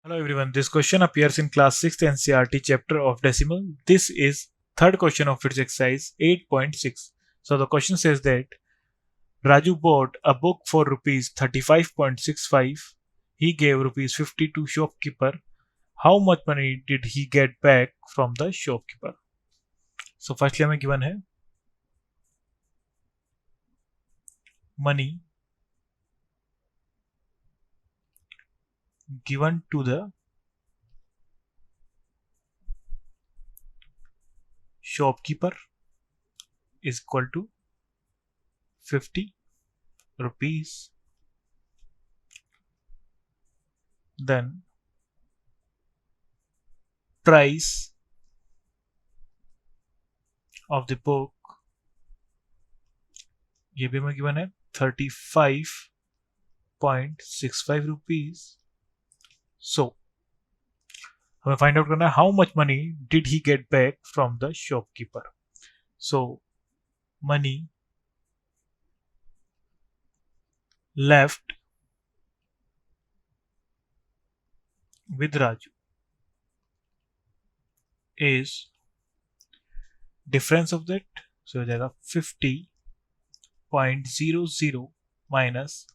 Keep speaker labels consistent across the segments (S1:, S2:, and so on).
S1: Hello everyone, this question appears in class 6th NCERT chapter of decimal. This is third question of its exercise 8.6. So the question says that Raju bought a book for rupees 35.65. He gave rupees 50 to shopkeeper. How much money did he get back from the shopkeeper? So firstly हमें given है money given to the shopkeeper is equal to 50 rupees. Then price of the book ये भी हमें given है 35.65 rupees. So हमें find out करना है how much money did he get back from the shopkeeper. So money left with Raju is difference of that. So हो जाएगा 50.00 minus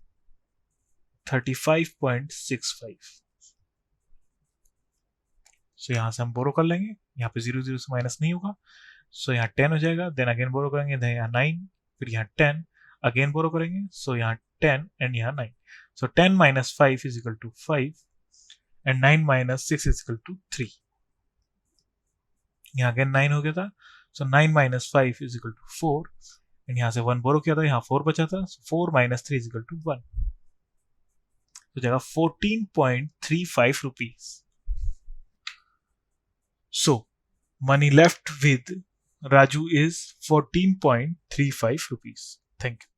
S1: 35.65. सो यहाँ से हम बोरो कर लेंगे, यहाँ पे 0 से माइनस नहीं होगा, सो यहाँ 10 हो जाएगा. देन अगेन बोरो करेंगे, देन यहाँ 9, फिर यहाँ 10 अगेन बोरो करेंगे, सो यहाँ 10 एंड यहाँ 9. सो 10 minus 5 is equal to 5 and 9 minus 6 is equal to 3. यहाँ अगेन 9 हो गया था, सो 9 minus 5 is equal to 4 and यहाँ से 1 बोरो किया था, यहाँ 4 बचा था, सो 4 minus 3 is equal to 1. तो जाएगा 14.35 rupees. So, money left with Raju is 14.35 rupees. Thank you.